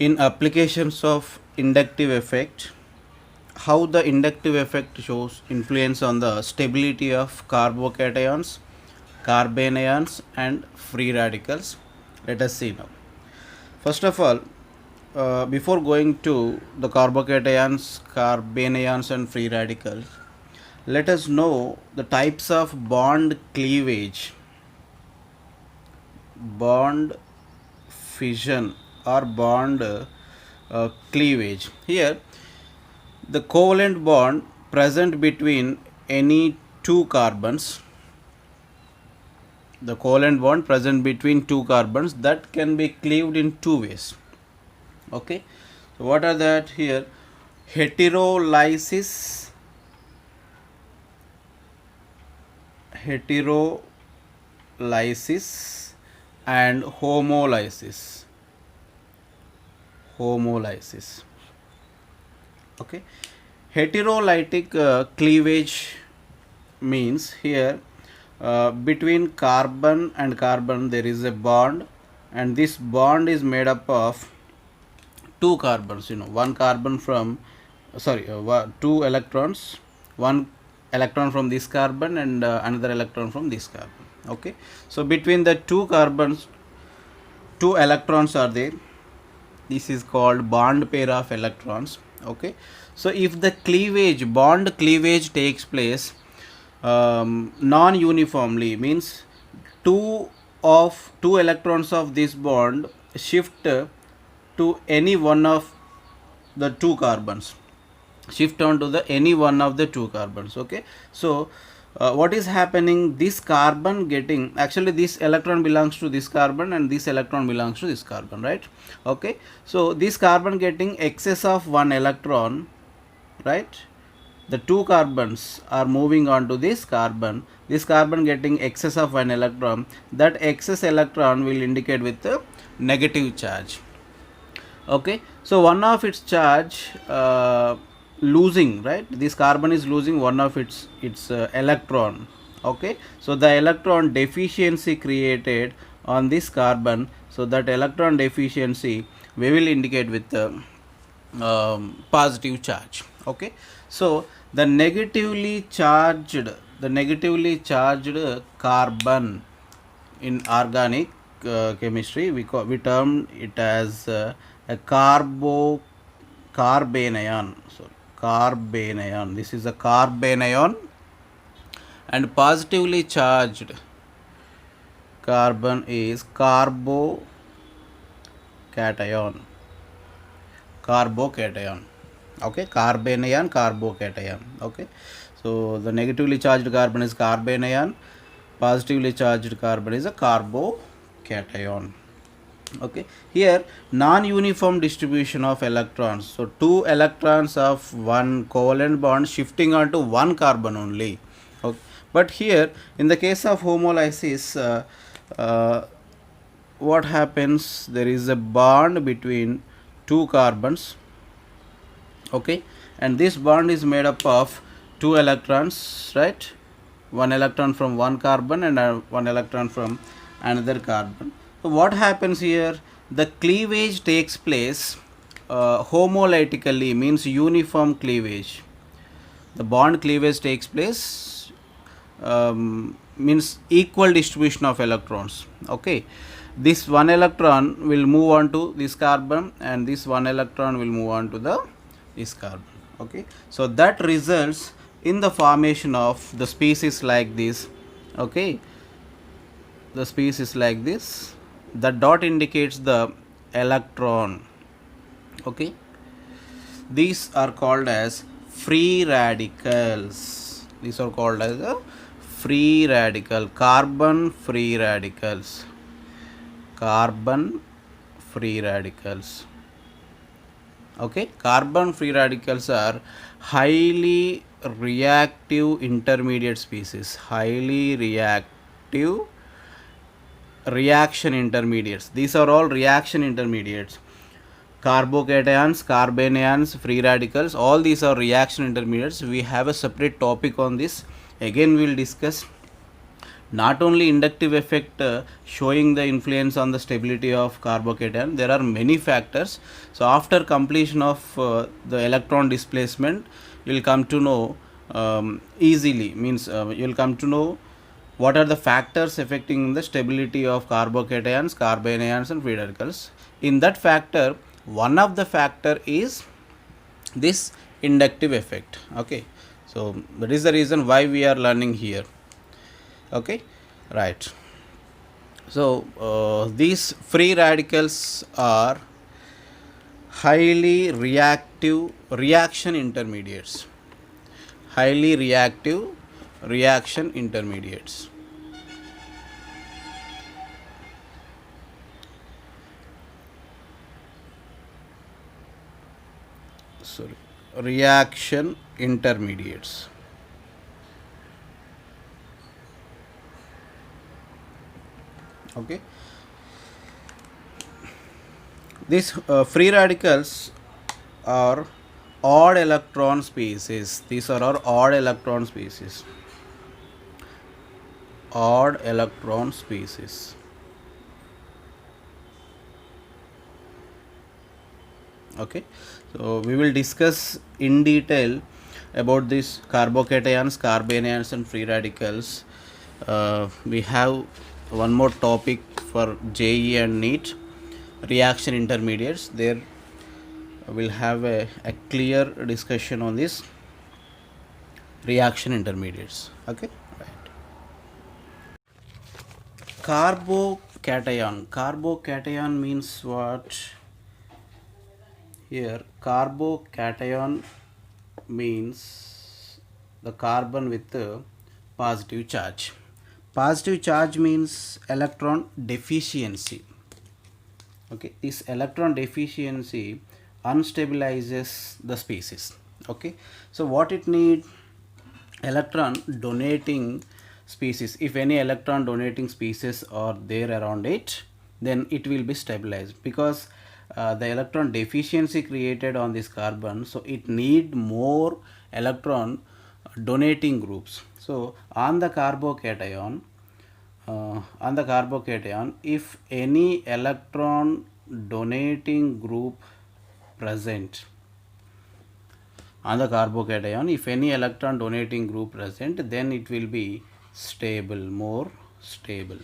In applications of inductive effect, how the inductive effect shows influence on the stability of carbocations, carbanions and free radicals. Let us see now. First of all, before going to the carbocations, carbanions and free radicals, let us know the types of bond cleavage, bond fission or bond cleavage. Here, the covalent bond present between any two carbons, the covalent bond present between two carbons that can be cleaved in two ways. Okay, so what are that here? Heterolysis, and homolysis. Okay, heterolytic cleavage means here between carbon and carbon there is a bond, and this bond is made up of two carbons, one carbon from two electrons, one electron from this carbon and another electron from this carbon. Okay, so between the two carbons, two electrons are there. This is called bond pair of electrons. Okay, so if the bond cleavage takes place non-uniformly, means two electrons of this bond shift to any one of the two carbons, shift on to the any one of the two carbons. Okay, so what is happening, this carbon getting, actually this electron belongs to this carbon and this electron belongs to this carbon, right? Okay, so this carbon getting excess of one electron, right? The two carbons are moving on to this carbon getting excess of one electron. That excess electron will indicate with a negative charge. Okay, so one of its charge losing, right? This carbon is losing one of its electron. Okay, so the electron deficiency created on this carbon, so that electron deficiency we will indicate with the positive charge. Okay, so the negatively charged carbon in organic chemistry, we term it as a carbanion. So carbanion, this is a carbanion, and positively charged carbon is carbocation. Okay, carbanion, carbocation. Okay, so the negatively charged carbon is carbanion, positively charged carbon is a carbocation. Okay, here non-uniform distribution of electrons, so two electrons of one covalent bond shifting onto one carbon only. Okay, but here in the case of homolysis, what happens, there is a bond between two carbons. Okay, and this bond is made up of two electrons, right? One electron from one carbon and one electron from another carbon. So what happens here, the cleavage takes place homolytically, means uniform cleavage. The bond cleavage takes place means equal distribution of electrons. Okay, this one electron will move on to this carbon and this one electron will move on to this carbon. Okay, so that results in the formation of the species like this. Okay, the species like this, the dot indicates the electron. Okay, these are called as free radicals. These are called as a free radical, carbon free radicals. Okay, carbon free radicals are highly reactive intermediate species, highly reactive reaction intermediates. These are all reaction intermediates. Carbocations, carbanions, free radicals, all these are reaction intermediates. We have a separate topic on this. Again we will discuss. not only inductive effect showing the influence on the stability of carbocation, there are many factors. So after completion of the electron displacement, you will come to know easily, means you will come to know what are the factors affecting the stability of carbocations, carbanions and free radicals. In that factor, one of the factor is this inductive effect. Okay, so that is the reason why we are learning here. Okay, right. So these free radicals are highly reactive reaction intermediates. Highly reactive reaction intermediates. Sorry, reaction intermediates. Okay, these free radicals are odd electron species. These are our odd electron species. Odd electron species. Okay, so we will discuss in detail about these carbocations, carbanions and free radicals. We have one more topic for JE and NEET, reaction intermediates. There we'll have a clear discussion on this reaction intermediates. Okay, right. Carbocation. Carbocation means what? Here carbocation means the carbon with a positive charge. Positive charge means electron deficiency. Okay, this electron deficiency unstabilizes the species. Okay, so what it need? Electron donating species. If any electron donating species are there around it, then it will be stabilized, because the electron deficiency created on this carbon, so it need more electron donating groups. So on the carbocation, if any electron donating group present on the carbocation, if any electron donating group present, then it will be stable, more stable.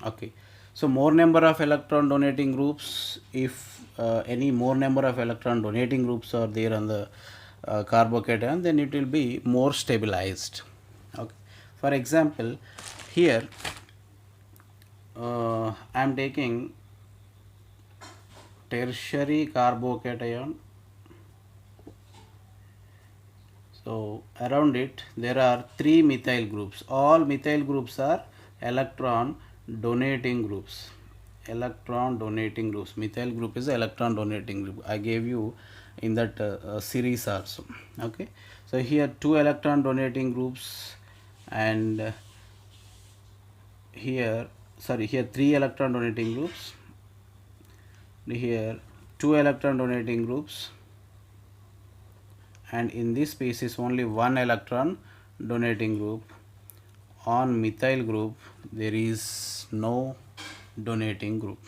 Okay, so more number of electron donating groups, if any more number of electron donating groups are there on the carbocation, then it will be more stabilized. Okay, for example, here I am taking tertiary carbocation. So around it there are 3 methyl groups. All methyl groups are electron donating groups. Electron donating groups. Methyl group is electron donating group. I gave you in that series also. Okay, so here 2 electron donating groups, and here 3 electron donating groups, here 2 electron donating groups, and in this species only 1 electron donating group. On methyl group there is no donating group.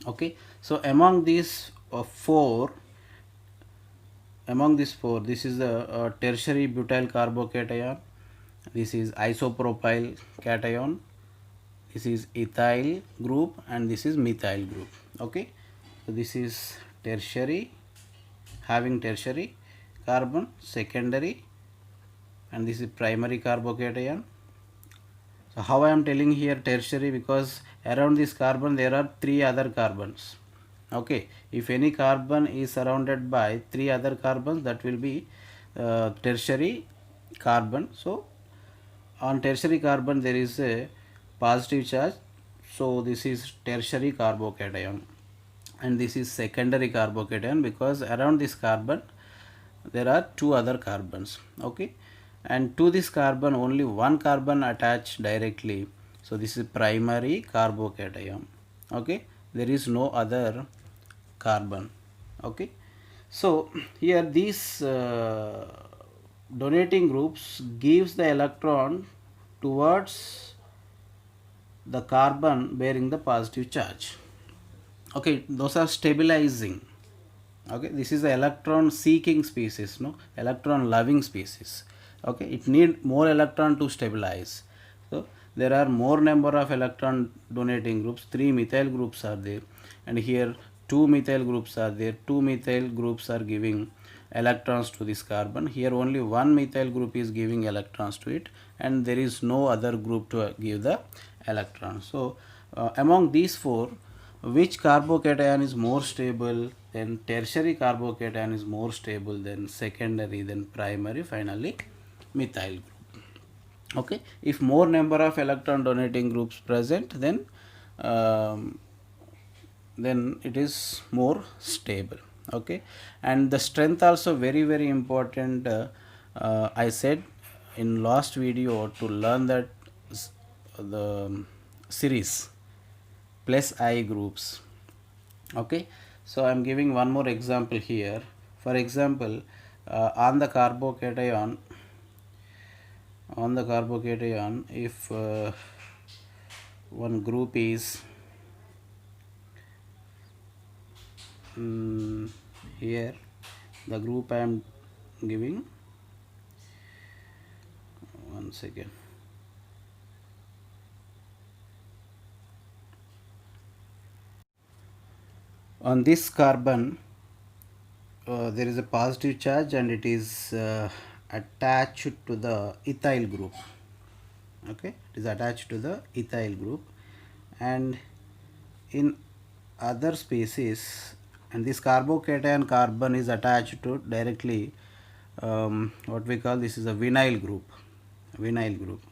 Okay, so among these four, this is the tertiary butyl carbocation, this is isopropyl cation, this is ethyl group, and this is methyl group. Okay, so this is tertiary, having tertiary carbon, secondary, and this is primary carbocation. So how I am telling here tertiary? Because around this carbon there are 3 other carbons. Okay, if any carbon is surrounded by 3 other carbons, that will be tertiary carbon. So on tertiary carbon there is a positive charge, so this is tertiary carbocation, and this is secondary carbocation, because around this carbon there are 2 other carbons. Okay, and to this carbon only 1 carbon attached directly, so this is primary carbocation. Okay, there is no other carbon. Okay, so here these donating groups gives the electron towards the carbon bearing the positive charge. Okay, those are stabilizing. Okay, this is the electron seeking species, no, electron loving species. Okay, it need more electron to stabilize. So there are more number of electron donating groups, 3 methyl groups are there, and here 2 methyl groups are there. 2 methyl groups are giving electrons to this carbon. Here only 1 methyl group is giving electrons to it, and there is no other group to give the electrons. So among these four, which carbocation is more stable? Then tertiary carbocation is more stable than secondary, then primary, finally methyl group. Okay, if more number of electron donating groups present, then it is more stable. Okay, and the strength also very important. I said in last video to learn that the series plus I groups. Okay, so I am giving one more example here. For example, on the carbocation, if one group is here, the group I am giving, one second. On this carbon, there is a positive charge and it is attached to the ethyl group. Okay, it is attached to the ethyl group, and in other species, and this carbocation carbon is attached to directly what we call, this is a vinyl group.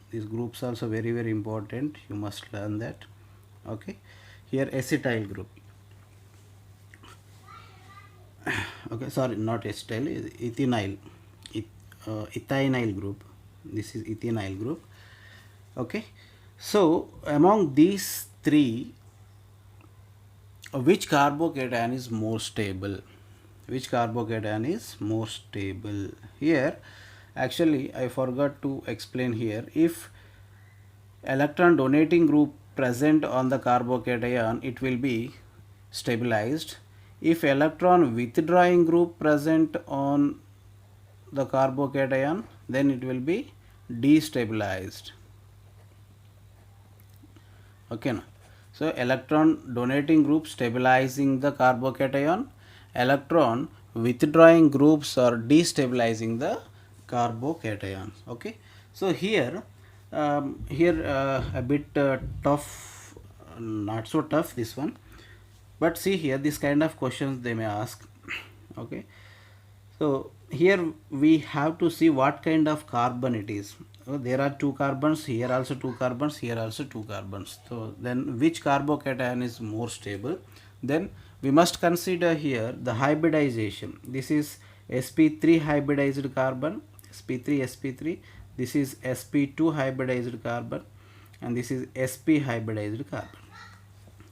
These groups are also very important, you must learn that. Okay, here acetyl group. Okay, sorry, not acetyl, ethynyl, ethynyl group. This is ethynyl group. Okay, so among these three, which carbocation is more stable? Here actually I forgot to explain here. If electron donating group present on the carbocation, it will be stabilized. If electron withdrawing group present on the carbocation, then it will be destabilized. Okay, na? So electron donating group stabilizing the carbocation, electron withdrawing groups are destabilizing the carbocation. Okay, so here a bit tough, not so tough this one, but see here, this kind of questions they may ask. Okay, so here we have to see what kind of carbon it is. There are 2 carbons, here also 2 carbons, here also 2 carbons. So then which carbocation is more stable? Then we must consider here the hybridization. This is sp3 hybridized carbon, sp3. This is sp2 hybridized carbon, and this is sp hybridized carbon.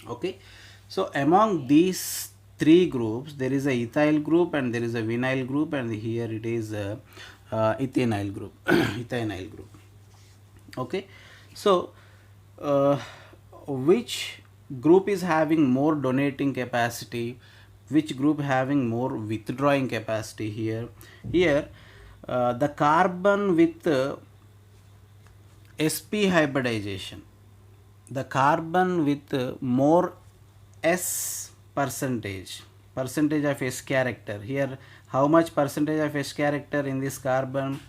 Okay, so among these 3 groups, there is a ethyl group and there is a vinyl group, and here it is a ethanyl group. Ethanyl group. Okay, so which group is having more donating capacity? Which group having more withdrawing capacity? Here the carbon with sp hybridization, the carbon with more S percentage of S character. Here how much percentage of S character in this carbon?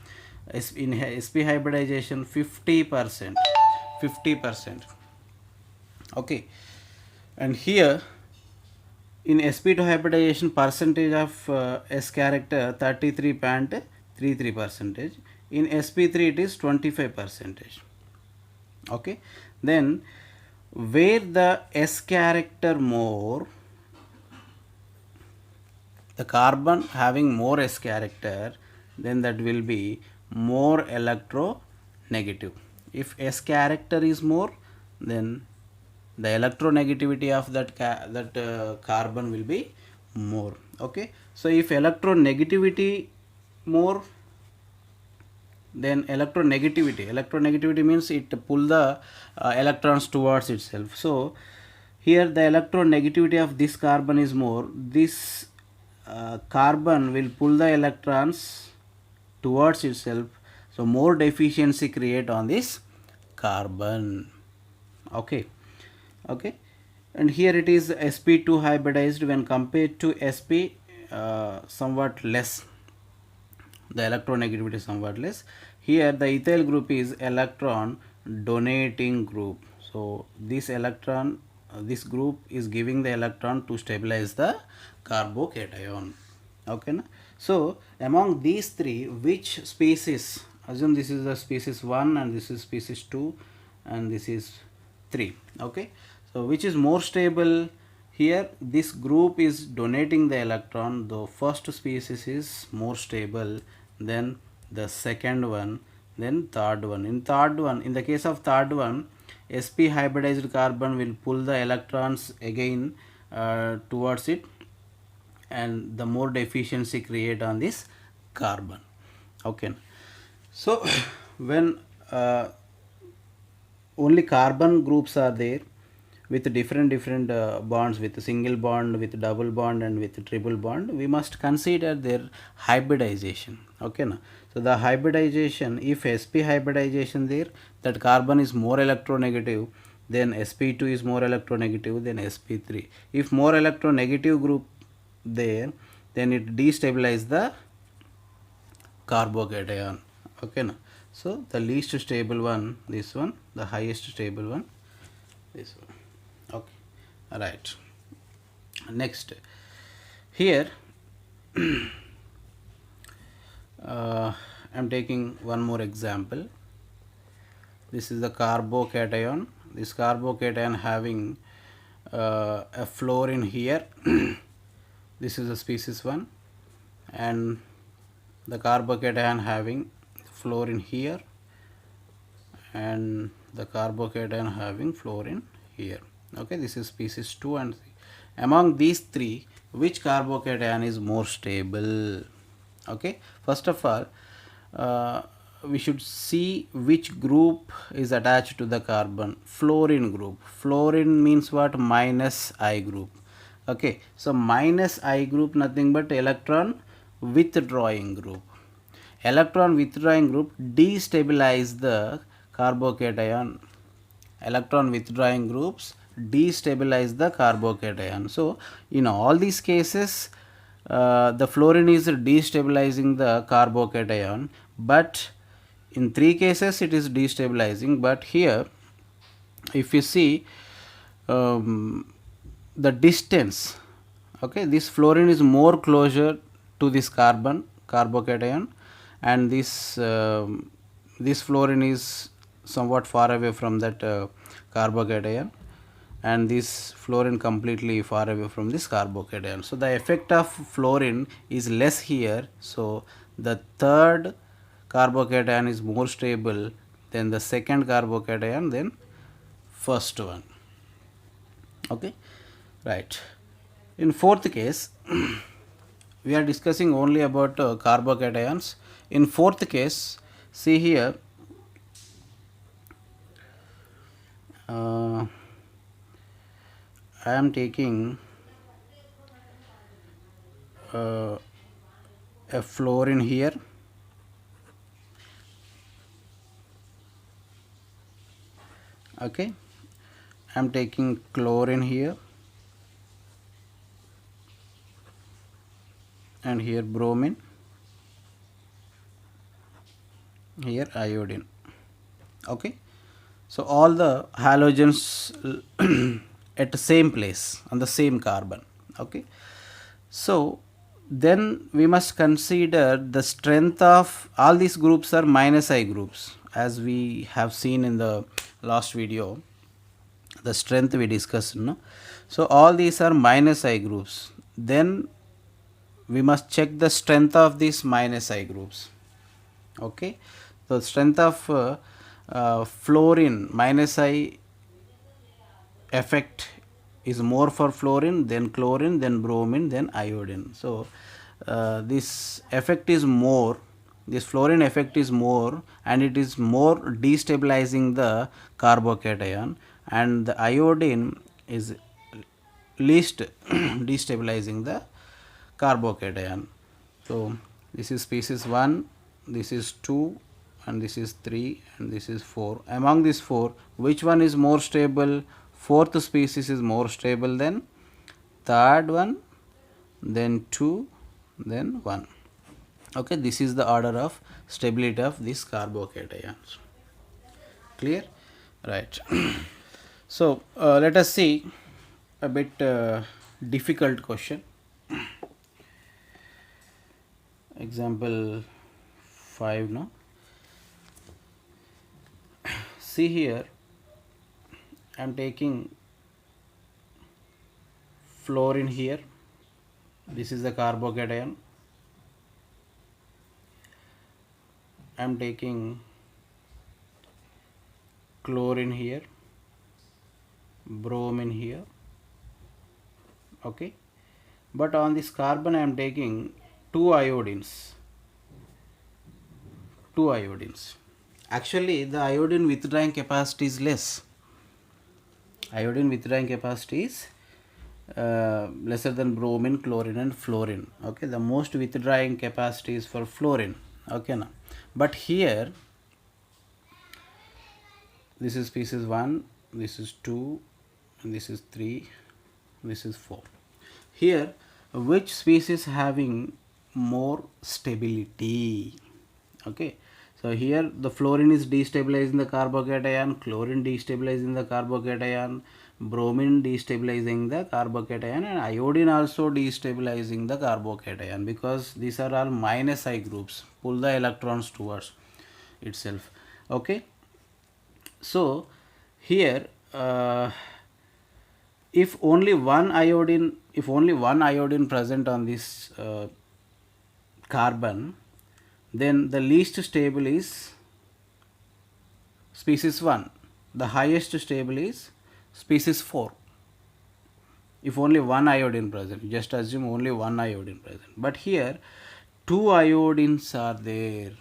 In sp hybridization, 50%. Okay, and here in sp2 hybridization, percentage of S character 33.33%. in sp3 it is 25%. Okay, then where the S character more, the carbon having more S character, then that will be more electronegative. If S character is more, then the electronegativity of that carbon will be more. Okay, so if electronegativity more, Then electronegativity means it pull the electrons towards itself. So here the electronegativity of this carbon is more. This carbon will pull the electrons towards itself, so more deficiency create on this carbon. Okay. Okay, and here it is sp2 hybridized when compared to sp, somewhat less, the electronegativity is somewhat less. Here the ethyl group is electron donating group, so this electron, this group is giving the electron to stabilize the carbocation. Okay na? So among these three, which species, assume this is the species 1 and this is species 2 and this is 3. Okay, so which is more stable? Here this group is donating the electron, the first species is more stable, then the second one, then third one. In third one, in the case of third one, sp hybridized carbon will pull the electrons again towards it, and the more deficiency create on this carbon. Okay, so when only carbon groups are there with different bonds, with single bond, with double bond and with triple bond, we must consider their hybridization. Okay na? So the hybridization, if sp hybridization there, that carbon is more electronegative, then sp2 is more electronegative than sp3. If more electronegative group there, then it destabilize the carbocation. Okay na? So the least stable one this one, the highest stable one this one. Okay, right. Next, here I am taking one more example. This is the carbocation. This carbocation having a fluorine here. This is a species 1, and the carbocation having fluorine here, and the carbocation having fluorine here. Okay, this is species 2 and 3. Among these three, which carbocation is more stable? Okay, first of all, we should see which group is attached to the carbon. Fluorine group. Fluorine means what? Minus I group. Okay, so minus I group nothing but electron withdrawing group. Electron withdrawing group destabilize the carbocation. Electron withdrawing groups destabilize the carbocation. So in all these cases, the fluorine is destabilizing the carbocation, but in 3 cases it is destabilizing. But here if you see the distance, okay, this fluorine is more closer to this carbocation, and this this fluorine is somewhat far away from that carbocation, and this fluorine completely far away from this carbocation. So the effect of fluorine is less here, so the third carbocation is more stable than the second carbocation than first one. Okay, right. In fourth case, we are discussing only about carbocations. In fourth case, see here, I am taking a fluorine here, okay, I am taking chlorine here, and here bromine, here iodine. Okay, so all the halogens at the same place on the same carbon. Okay, so then we must consider the strength of all these groups are minus I groups, as we have seen in the last video, the strength we discussed, no? So all these are minus I groups. Then we must check the strength of these minus I groups. Okay, so strength of fluorine minus I effect is more for fluorine, then chlorine, then bromine, then iodine. So this effect is more this fluorine effect is more, and it is more destabilizing the carbocation, and the iodine is least destabilizing the carbocation. So this is species 1, this is 2, and this is 3, and this is 4. Among these 4, which one is more stable? Fourth species is more stable than third one, then 2, then 1. Okay, this is the order of stability of these carbocations. Clear? Right. So let us see a bit difficult question. Example 5 now. See here, I am taking fluorine here. This is the carbocation. I am taking chlorine here, bromine here. Okay, but on this carbon I am taking two iodines. Actually, the iodine withdrawing capacity is less. Iodine withdrawing capacity is lesser than bromine, chlorine, and fluorine. Okay, the most withdrawing capacity is for fluorine. Okay, now, but here this is species 1, this is 2, and this is 3, this is 4. Here, which species having more stability? Okay, so here the fluorine is destabilizing the carbocation, chlorine destabilizing the carbocation, bromine destabilizing the carbocation, and iodine also destabilizing the carbocation, because these are all minus I groups, pull the electrons towards itself. Okay, so here if only one iodine present on this carbon, then the least stable is species 1, the highest stable is species 4. If only one iodine present, just assume only one iodine present, but here two iodines are there,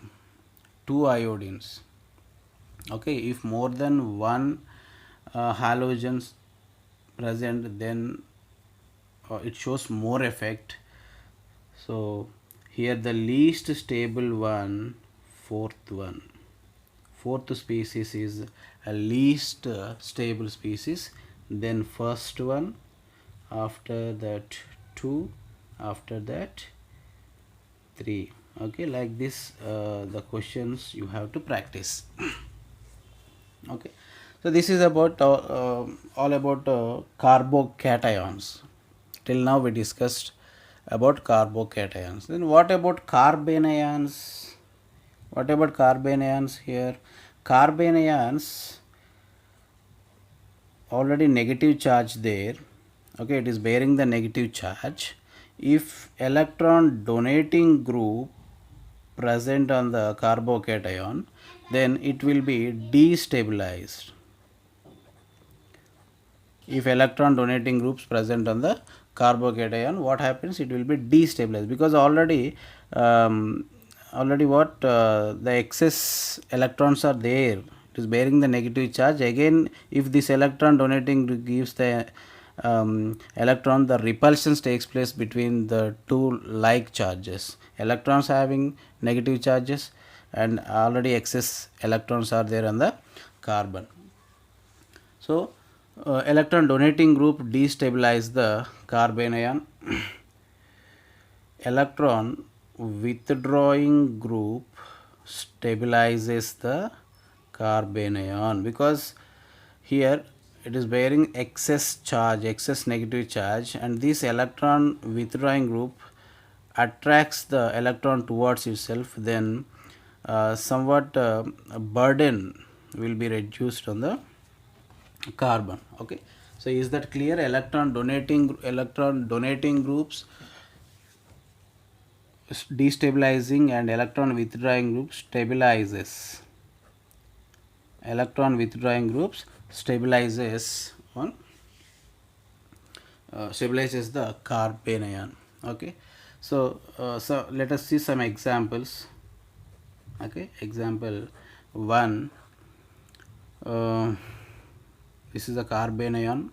two iodines. Okay, if more than one halogens present, then it shows more effect. So here the least stable one, fourth species is a least stable species, then first one, after that 2, after that 3. Okay, like this the questions you have to practice. Okay, so this is about all about carbocations. Till now we discussed about carbocations. Then what about carbanions? Here? Carbanions, already negative charge there. Okay, it is bearing the negative charge. If electron donating group present on the carbocation, then it will be destabilized. If electron donating groups present on the carbocation, what happens? It will be destabilized, because already the excess electrons are there. It is bearing the negative charge. Again, if this electron donating gives the electron, the repulsions takes place between the two like charges. Electrons having negative charges, and already excess electrons are there on the carbon. So electron donating group destabilize the carbanion. Electron withdrawing group stabilizes the carbanion, because here it is bearing excess charge, excess negative charge, and this electron withdrawing group attracts the electron towards itself. Then somewhat burden will be reduced on the carbon. Okay, so is that clear? Electron donating groups destabilizing, and electron withdrawing group stabilizes. Electron withdrawing groups stabilizes on stabilizes the carbanion. Okay, so let us see some examples. Okay, example 1, this is a carbanion.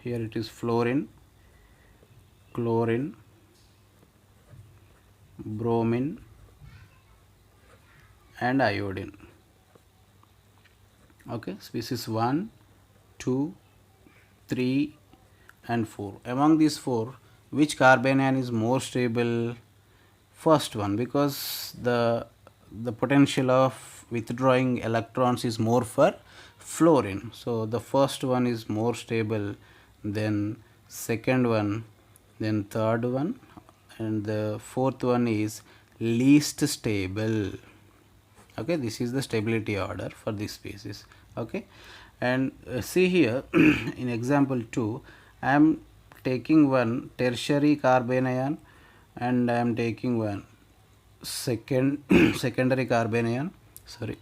Here it is fluorine, chlorine, bromine and iodine. Okay, species 1, 2, 3 and 4. Among these 4, which carbanion is more stable? First one, because the potential of withdrawing electrons is more for fluorine. So the first one is more stable, then second one, then third one, and the fourth one is least stable. Okay, this is the stability order for this species. Okay, and see here in example 2, I am taking one tertiary carbanion and I am taking one secondary carbanion, sorry,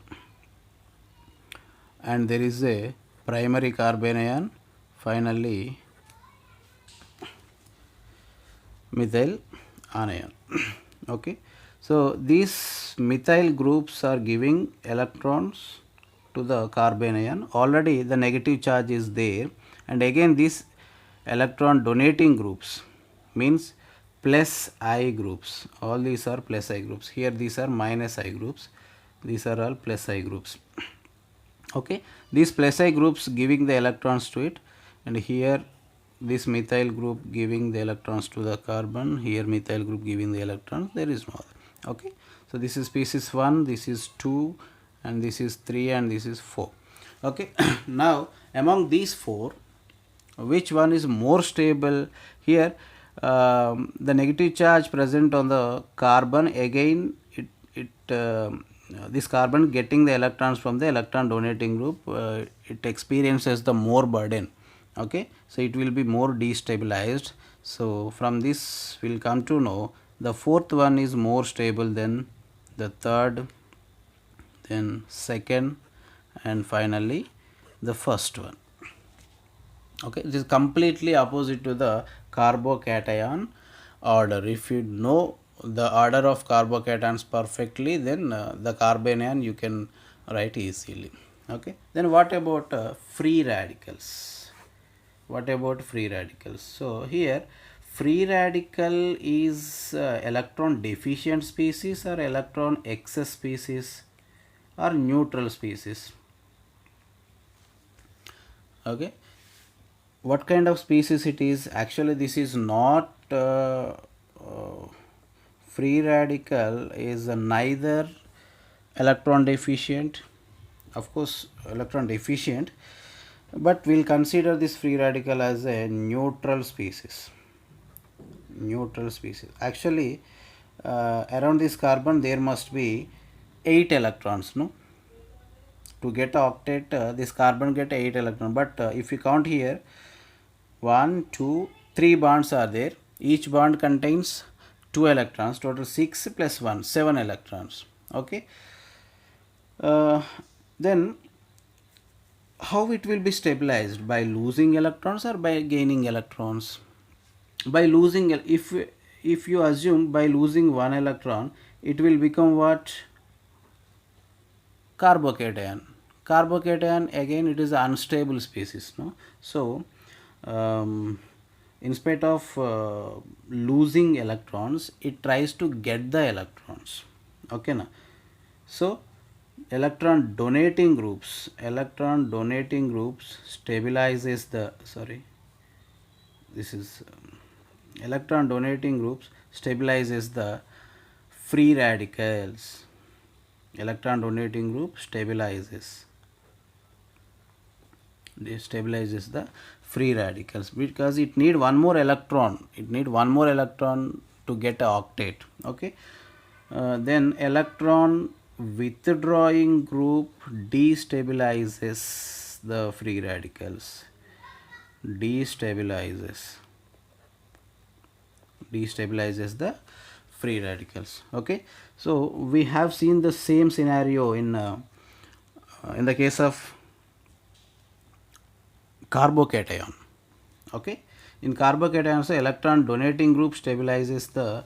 and there is a primary carbanion, finally methyl anion. Okay, so these methyl groups are giving electrons to the carbanion. Already the negative charge is there, and again these electron donating groups means plus I groups. All these are plus I groups. Here these are minus I groups. These are all plus I groups. Okay, these plus I groups giving the electrons to it, and here this methyl group giving the electrons to the carbon, here methyl group giving the electrons, there is no other. Okay, so this is species 1, this is 2 and this is 3 and this is 4. Okay, now among these 4, which one is more stable? Here the negative charge present on the carbon, again this carbon getting the electrons from the electron donating group, it experiences the more burden. Okay, so it will be more destabilized. So from this we will come to know the fourth one is more stable than the third, then second and finally the first one. Okay, it is completely opposite to the carbocation order. If you know the order of carbocations perfectly, then the carbanion you can write easily. Okay, then what about free radicals? What about free radicals? So here free radical is electron deficient species or electron excess species or neutral species. Okay, what kind of species it is? Actually this is not free radical is neither electron deficient, of course electron deficient, but we'll consider this free radical as a neutral species. Neutral species. Actually around this carbon there must be 8 electrons, no? To get an octet, this carbon get 8 electrons, but if you count here 1, 2, 3 bonds are there. Each bond contains 2 electrons, total 6 plus 1, 7 electrons. Okay, then how it will be stabilized? By losing electrons or by gaining electrons? By losing, if you assume by losing 1 electron, it will become what? Carbocation. Carbocation, again it is an unstable species, no? So in spite of losing electrons, it tries to get the electrons. Okay, na? So electron donating groups stabilizes the, sorry, this is electron donating groups stabilizes the free radicals. Electron donating group stabilizes the free radicals because it need one more electron. It need one more electron to get an octet. Okay, then electron withdrawing group destabilizes the free radicals. Destabilizes the free radicals. Okay, so we have seen the same scenario in the case of carbocation. Okay, In carbocations, electron donating group stabilizes the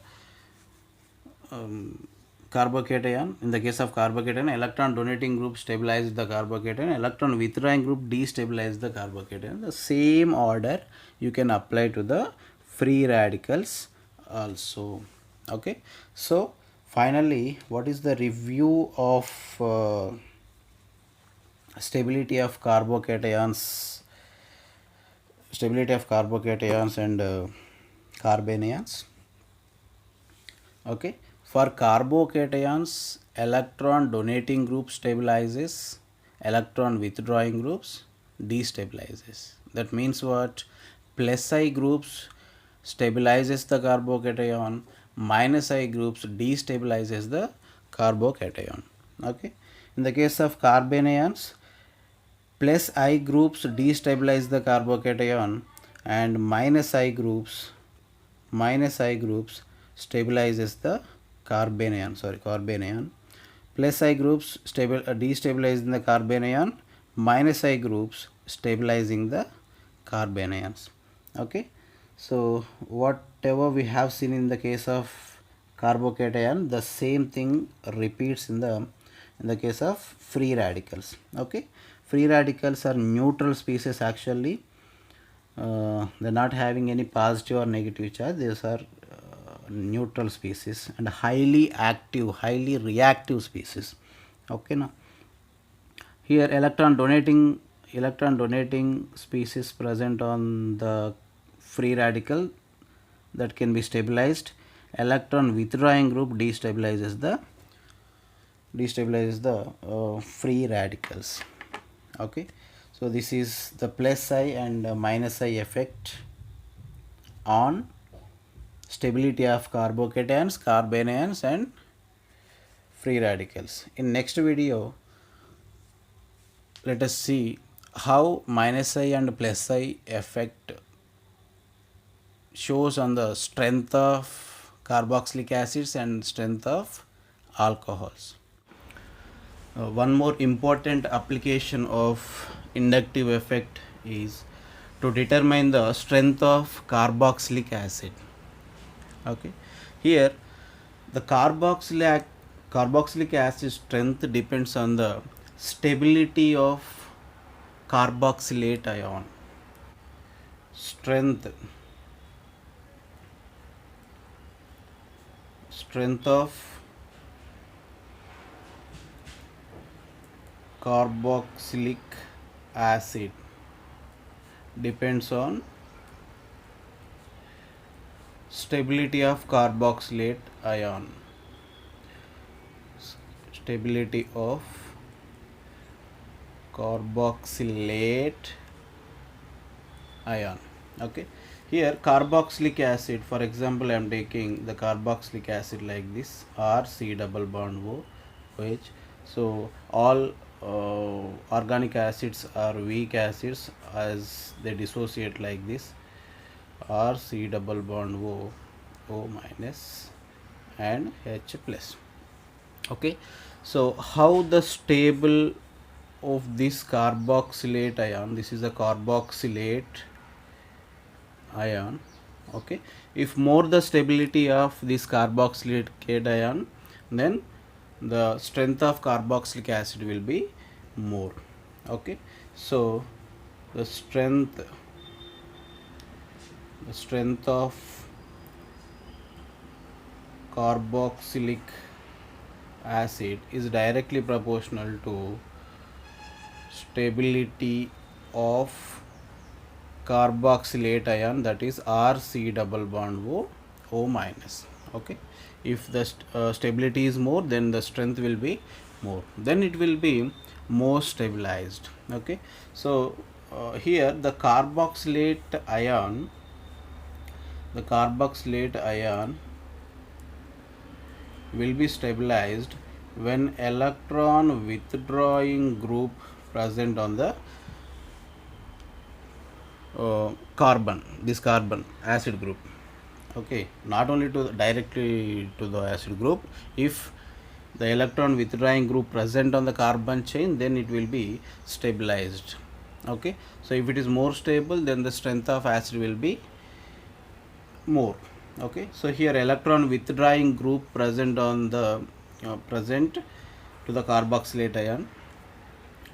carbocation. In the case of carbocation, electron donating group stabilizes the carbocation, electron withdrawing group destabilizes the carbocation. The same order you can apply to the free radicals also. Okay, so finally, what is the review of stability of carbocations and carbanions? Okay, for carbocations, electron donating group stabilizes, electron withdrawing groups destabilizes. That means what? Plus I groups stabilizes the carbocation, minus I groups destabilizes the carbocation. Okay, in the case of carbanions, plus I groups destabilize the carbocation and minus I groups stabilizes the carbanion. Plus I groups destabilizing the carbanion, minus I groups stabilizing the carbanions. Okay, so whatever we have seen in the case of carbocation, the same thing repeats in the case of free radicals. Okay, free radicals are neutral species actually. They're not having any positive or negative charge. These are neutral species and highly active, highly reactive species. Okay, now here electron donating species present on the free radical that can be stabilized. Electron withdrawing group destabilizes the free radicals. Okay, so this is the plus I and minus I effect on stability of carbocations, carbanions and free radicals. In next video, let us see how minus I and plus I effect shows on the strength of carboxylic acids and strength of alcohols. One more important application of inductive effect is to determine the strength of carboxylic acid. Okay, here the carboxylic acid strength depends on the stability of carboxylate ion. Strength of carboxylic acid depends on stability of carboxylate ion. Stability of carboxylate ion. Okay, here carboxylic acid, for example I am taking the carboxylic acid like this, R C double bond O OH. So all organic acids are weak acids as they dissociate like this, R C double bond O minus and H plus. Okay, so how the stable of this carboxylate ion, this is a carboxylate ion. Okay, if more the stability of this carboxylate ion, then the strength of carboxylic acid will be more. Okay, so the strength of carboxylic acid is directly proportional to stability of carboxylate ion, that is R C double bond O minus. Okay, if the stability is more, then the strength will be more, then it will be more stabilized. Okay, so here the carboxylate ion will be stabilized when electron withdrawing group present on the this carbon acid group. Okay, not only directly to the acid group, if the electron withdrawing group present on the carbon chain, then it will be stabilized. Okay, so if it is more stable, then the strength of acid will be more. Okay, so here electron withdrawing group present on the present to the carboxylate ion.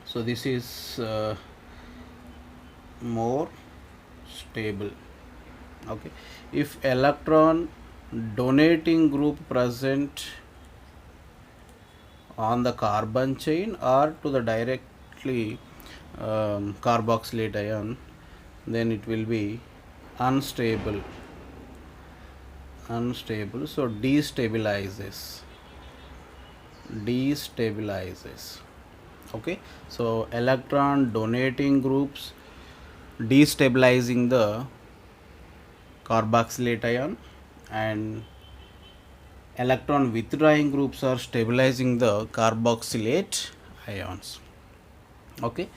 So this is more stable. Okay, if electron donating group present on the carbon chain or to the directly carboxylate ion, then it will be unstable. So destabilizes. Okay, so electron donating groups destabilizing the carboxylate ion, and electron withdrawing groups are stabilizing the carboxylate ions. Okay,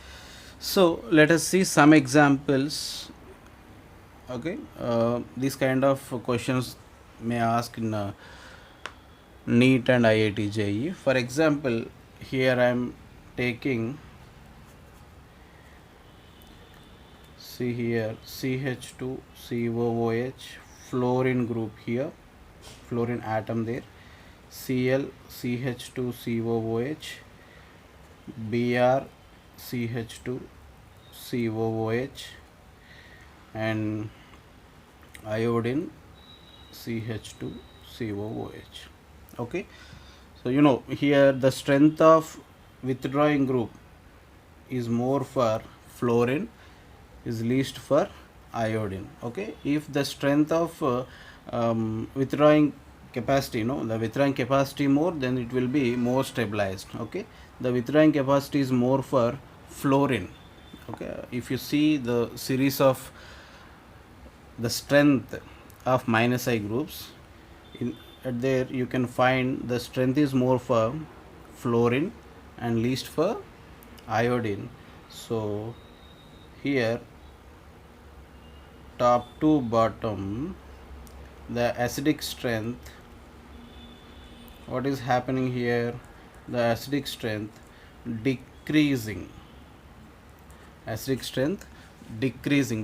so let us see some examples. Okay, these kind of questions may ask in NEET and IIT JEE. For example, here I am taking, see here, CH2COOH fluorine group here, fluorine atom there, Cl CH2COOH, Br CH2COOH, and iodine CH2COOH. Okay, so you know here the strength of withdrawing group is more for fluorine, is least for iodine. Okay, if the strength of withdrawing capacity, the withdrawing capacity more, then it will be more stabilized. Okay, the withdrawing capacity is more for fluorine. Okay, if you see the series of the strength of minus I groups, at there you can find the strength is more for fluorine and least for iodine. So here top to bottom, the acidic strength, what is happening here, the acidic strength decreasing,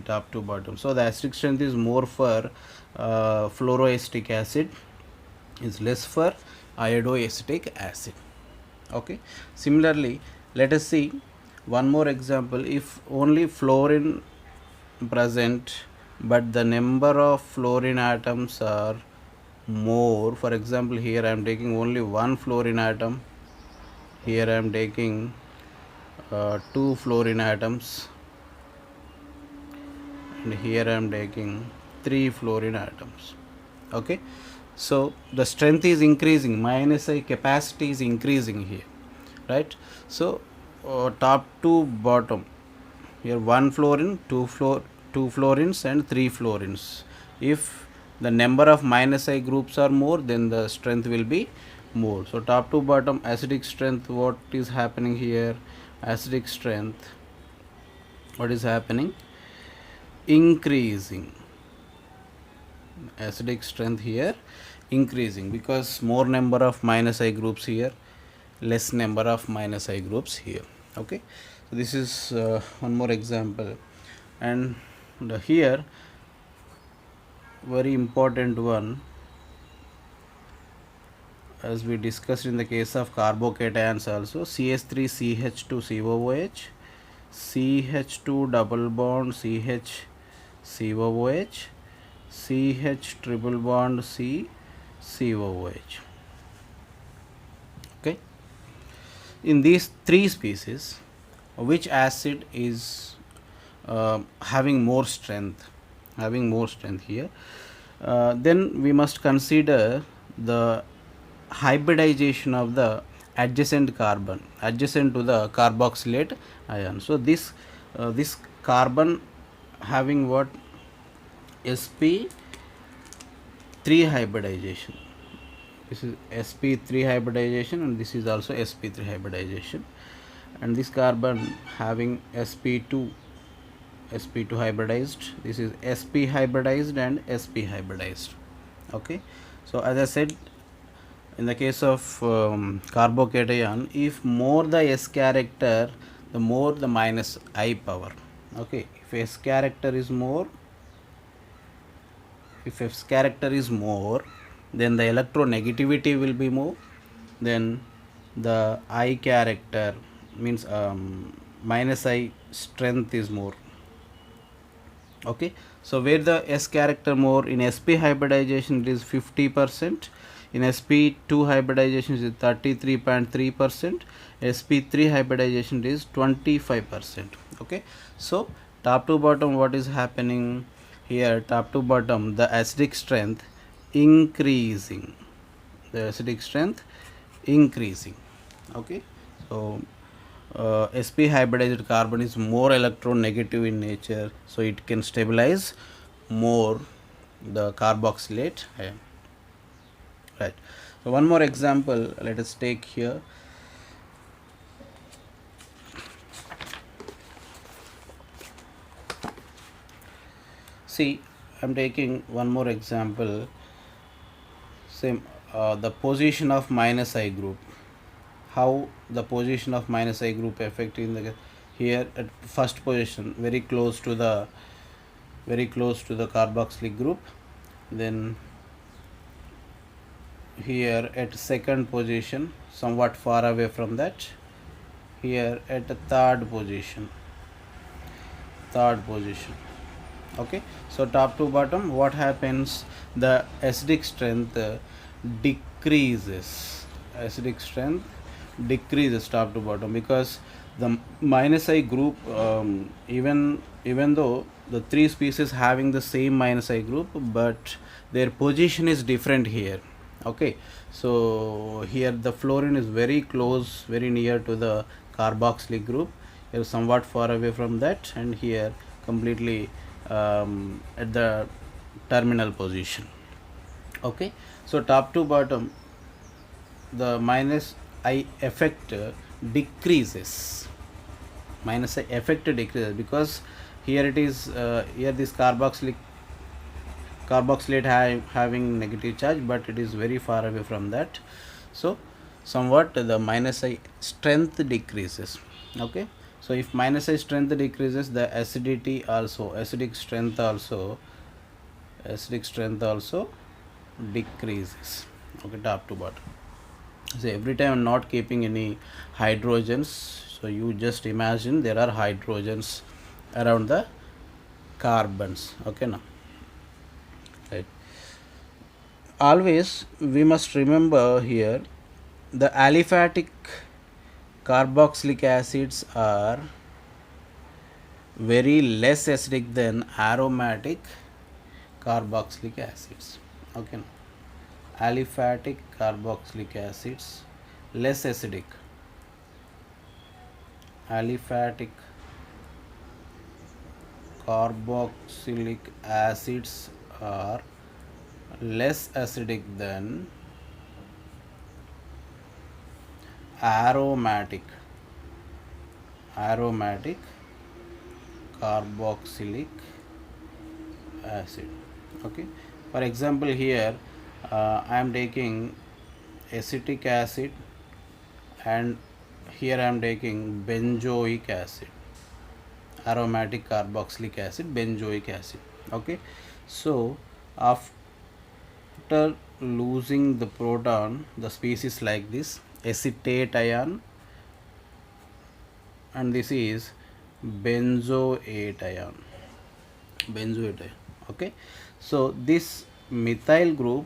top to bottom. So the acidic strength is more for fluoroacetic acid, is less for iodoacetic acid. Okay, similarly let us see one more example. If only fluorine present but the number of fluorine atoms are more, for example here I am taking only one fluorine atom, here I am taking two fluorine atoms, and here I am taking three fluorine atoms. Okay, so the strength is increasing, minus I capacity is increasing here, right? So top to bottom, here one fluorine, two fluorines and three fluorines. If the number of minus I groups are more, then the strength will be more. So top to bottom acidic strength, what is happening here, acidic strength, what is happening, increasing, acidic strength here increasing, because more number of minus I groups here, less number of minus I groups here. Okay, so this is one more example. And here very important one, as we discussed in the case of carbocations also, CH3CH2COOH, CH2 double bond CH-COOH, CH triple bond C-COOH. Okay, in these three species, which acid is having more strength here, then we must consider the hybridization of the adjacent carbon, adjacent to the carboxylate ion. So this carbon having what, sp3 hybridization, this is sp3 hybridization, and this is also sp3 hybridization, and this carbon having sp2 hybridized, this is sp hybridized and sp hybridized. Okay, so as I said, in the case of carbocation, if more the s character, the more the minus I power. Okay, if s character is more, if S character is more, then the electronegativity will be more, then the I character means minus I strength is more. Okay, so where the S character more, in sp hybridization it is 50%, in sp2 hybridization is 33.3%, sp3 hybridization is 25%. Okay, so top to bottom what is happening here, top to bottom the acidic strength increasing, the acidic strength increasing. Okay, so sp hybridized carbon is more electronegative in nature, so it can stabilize more the carboxylate ion. Right, so one more example let us take here. See, I am taking one more example. Same, the position of minus I group, how the position of minus I group affecting the, here at first position very close to the carboxylic group, then here at second position somewhat far away from that, here at the third position. Okay, so top to bottom what happens, the acidic strength decreases, top to bottom, because the minus I group, even though the three species having the same minus I group, but their position is different here. Okay, so here the fluorine is very close, very near to the carboxylic group, here somewhat far away from that, and here completely at the terminal position. Okay, so top to bottom the minus I effect decreases, because here it is, here this carboxylate having negative charge, but it is very far away from that, so somewhat the minus I strength decreases. Okay, so if minus I strength decreases, the acidic strength also decreases. Okay, top to bottom. So every time I'm not keeping any hydrogens, so you just imagine there are hydrogens around the carbons. Okay, now right, always we must remember here the aliphatic carboxylic acids are very less acidic than aromatic carboxylic acids. Okay, aliphatic carboxylic acids less acidic, aliphatic carboxylic acids are less acidic than aromatic carboxylic acid. Okay, for example here I am taking acetic acid, and here I am taking benzoic acid, aromatic carboxylic acid, benzoic acid. Okay, so after losing the proton, the species like this acetate ion, and this is benzoate ion. Okay, so this methyl group,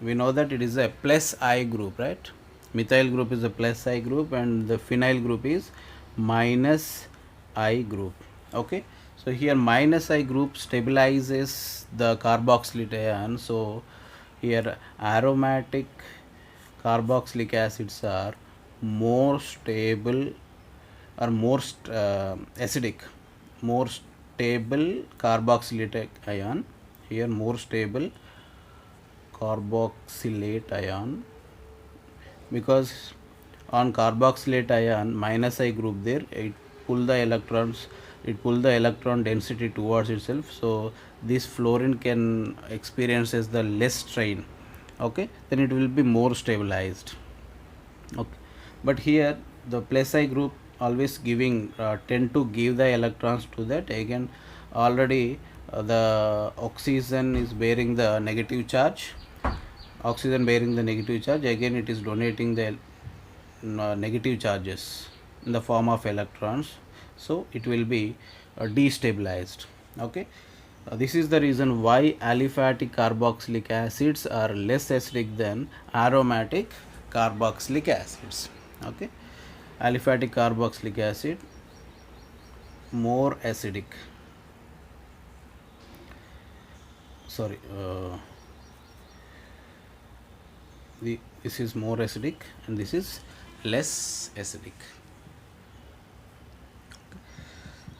we know that it is a plus I group, right? Methyl group is a plus I group, and the phenyl group is minus I group. Okay, so here minus I group stabilizes the carboxylate ion, so here aromatic carboxylic acids are more stable, or more acidic, more stable carboxylate ion, here more stable carboxylate ion, because on carboxylate ion minus I group there, it pull the electron density towards itself, so this fluorine can experiences the less strain. Okay, then it will be more stabilized. Okay, but here the plus I group always giving tend to give the electrons to that, again already the oxygen is bearing the negative charge, again it is donating the negative charges in the form of electrons, so it will be destabilized. Okay, this is the reason why aliphatic carboxylic acids are less acidic than aromatic carboxylic acids. Okay, aliphatic carboxylic acid more acidic, sorry, this is more acidic and this is less acidic.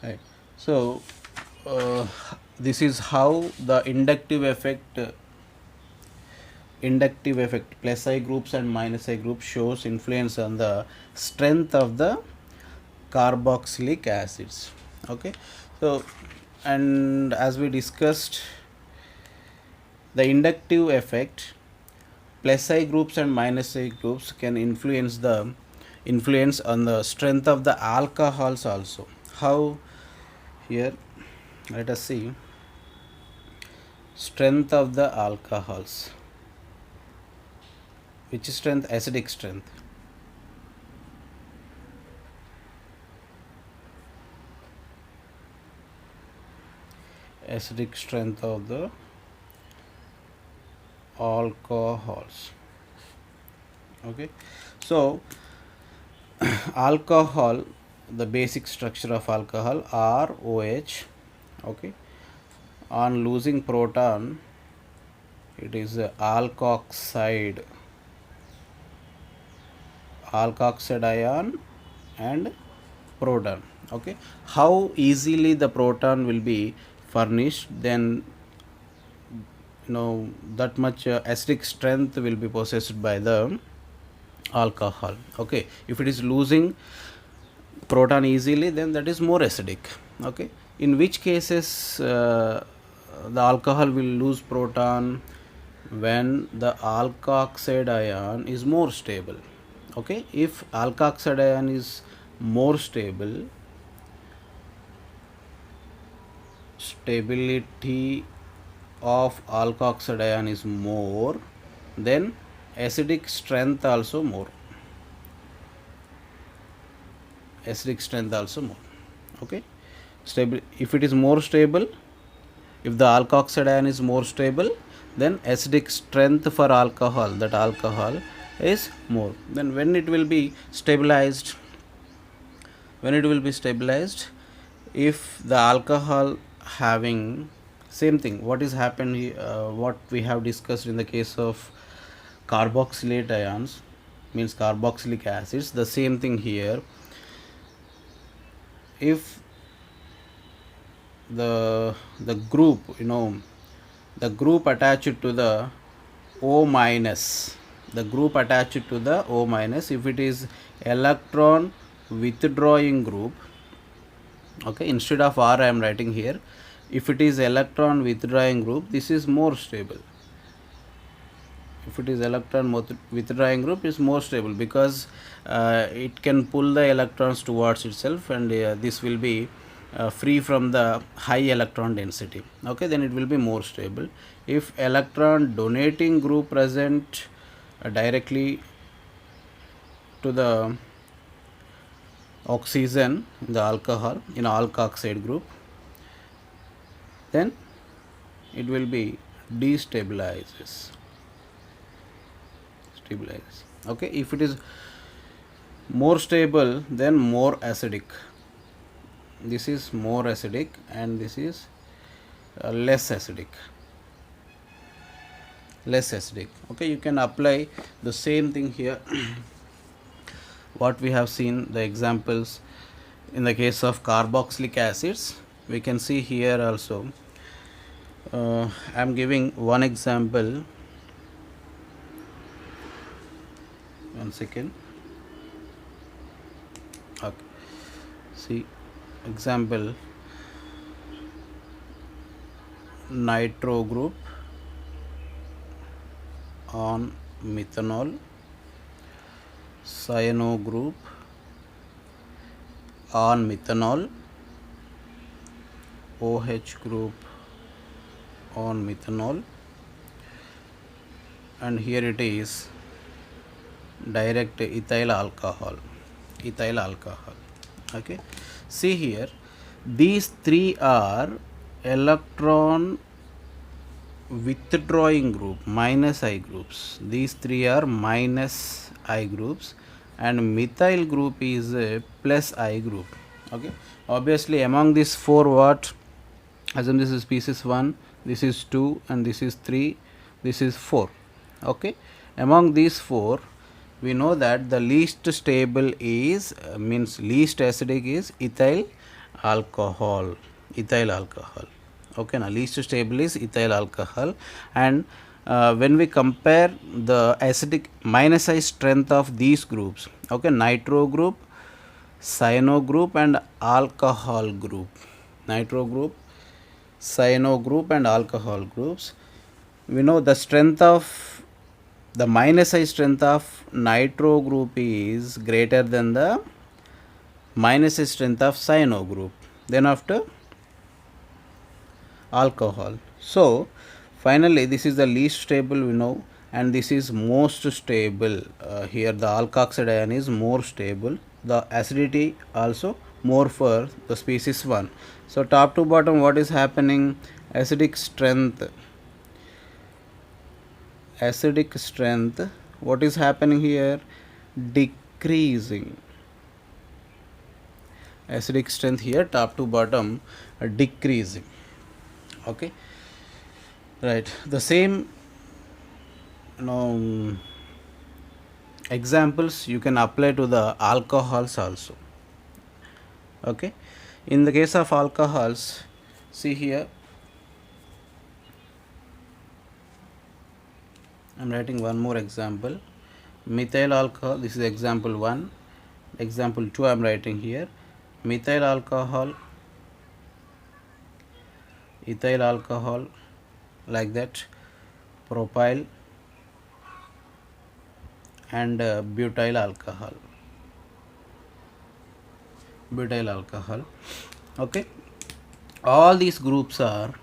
Right. So this is how the inductive effect plus I groups and minus I groups shows influence on the strength of the carboxylic acids. Okay, so and as we discussed, the inductive effect plus I groups and minus I groups can influence on the strength of the alcohols also. How? Here let us see strength of the alcohols. Which strength? Acidic strength. Acidic strength of the alcohols. Okay, so alcohol, the basic structure of alcohol ROH. Okay, on losing proton it is alkoxide ion and proton. Okay, how easily the proton will be furnished, then that much acidic strength will be possessed by the alcohol. Okay, if it is losing proton easily, then that is more acidic. Okay, in which cases the alcohol will lose proton? When the alkoxide ion is more stable. Okay, if alkoxide ion is more stable, stability of alkoxide ion is more, then acidic strength also more. Okay, stable. If it is more stable, if the alkoxide ion is more stable, then acidic strength for alcohol, that alcohol is more. Then when it will be stabilized, if the alcohol having same thing, what is happened here, what we have discussed in the case of carboxylate ions, means carboxylic acids, the same thing here. If the group, the group attached to the O minus, if it is electron withdrawing group, okay, instead of R I am writing here, if it is electron withdrawing group, this is more stable. If it is electron withdrawing group, is more stable because it can pull the electrons towards itself, and this will be free from the high electron density. Okay, then it will be more stable. If electron donating group present directly to the oxygen in the alcohol, in alkoxide group, then it will be destabilizes. Okay, if it is more stable, then more acidic. This is more acidic and this is less acidic. Okay, you can apply the same thing here. What we have seen, the examples in the case of carboxylic acids, we can see here also. I am giving one example. One second. Okay. See, example, nitro group on methanol, cyano group on methanol, OH group on methanol, and here it is direct ethyl alcohol. Okay, see here, these three are electron withdrawing group, minus I groups. These three are minus I groups, and methyl group is a plus I group. Okay, obviously among these four, what, assume this is species 1, this is 2, and this is 3, this is 4. Okay, among these four, we know that the least stable is means least acidic is ethyl alcohol. Okay, now least stable is ethyl alcohol, and when we compare the acidic minus I strength of these groups, okay, nitro group, cyano group, and alcohol group, nitro group, cyano group, and alcohol groups, we know the strength of the minus I strength of nitro group is greater than the minus I strength of cyano group. Then after alcohol. So finally this is the least stable, we know, and this is most stable. Here the alkoxide ion is more stable, the acidity also more for the species 1. So top to bottom, what is happening? Acidic strength, what is happening here? Decreasing. Acidic strength here, top to bottom, decreasing. Okay, right, the same examples you can apply to the alcohols also. Okay, in the case of alcohols, see here, I am writing one more example. Methyl alcohol, this is example 1. Example 2 I am writing here. Methyl alcohol, ethyl alcohol, like that, propyl, and butyl alcohol. Okay, all these groups are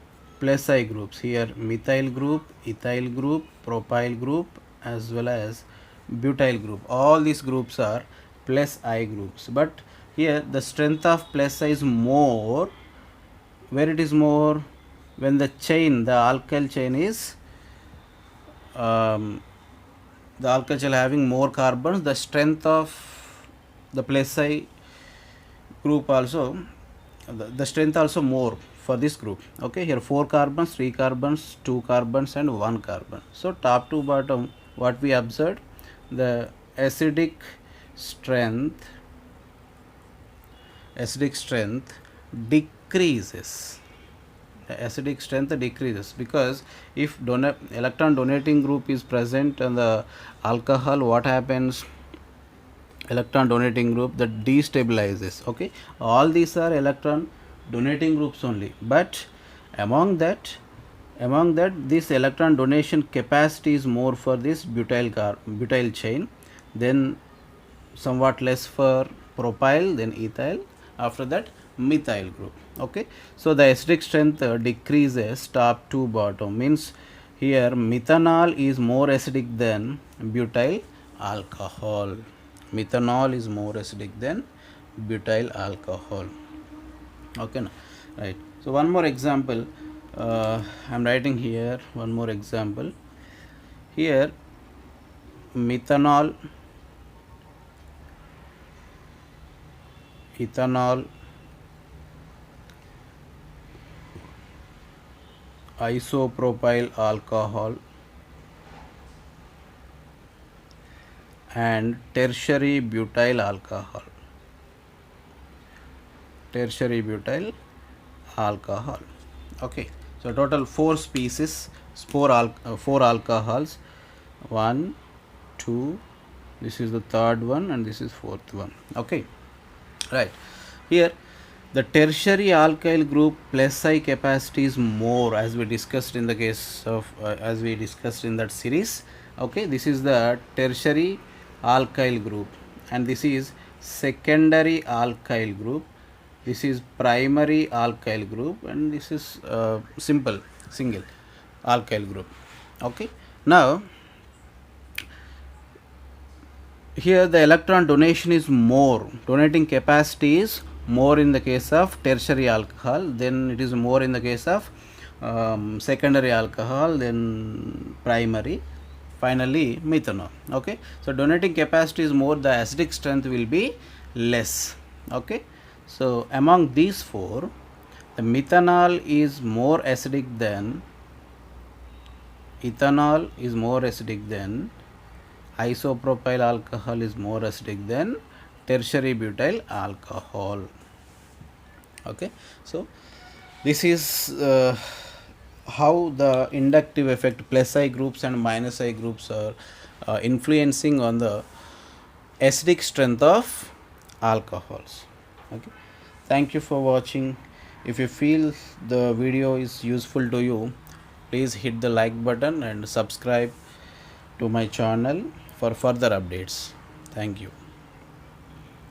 plus I groups. Here methyl group, ethyl group, propyl group, as well as butyl group, all these groups are plus I groups. But here the strength of plus I is more. Where it is more? When the chain, the alkyl chain is the alkyl chain having more carbons, the strength of the plus I group also, the strength also more for this group. Okay, here 4 carbons, 3 carbons, 2 carbons, and 1 carbon. So top to bottom, what we observed, the acidic strength decreases. The acidic strength decreases, because if electron donating group is present in the alcohol, what happens? Electron donating group that destabilizes. Okay, all these are electron donating groups only, but among that this electron donation capacity is more for this butyl chain, then somewhat less for propyl, then ethyl, after that methyl group. Okay, so the acidic strength decreases top to bottom, means here methanol is more acidic than butyl alcohol. Methanol is more acidic than butyl alcohol. Okay, now, right, so one more example, I am writing here one more example. Here methanol, ethanol, isopropyl alcohol, and tertiary butyl alcohol. Okay, so total 4 species, 4 alcohols, 1, 2, this is the third one, and this is fourth one. Okay, right, here the tertiary alkyl group plus I capacity is more, as we discussed in the case of as we discussed in that series. Okay, this is the tertiary alkyl group, and this is secondary alkyl group, this is primary alkyl group, and this is single. alkyl group. Okay, now here the electron donation is more, donating capacity is more in the case of tertiary alcohol, then it is more in the case of secondary alcohol, then primary, finally methanol. Okay, so donating capacity is more, the acidic strength will be less. Okay, so among these four, the methanol is more acidic than ethanol, is more acidic than isopropyl alcohol, is more acidic than tertiary butyl alcohol. Okay, so this is how the inductive effect, plus I groups and minus I groups, are influencing on the acidic strength of alcohols. Okay, thank you for watching. If you feel the video is useful to you, please hit the like button and subscribe to my channel for further updates. Thank you.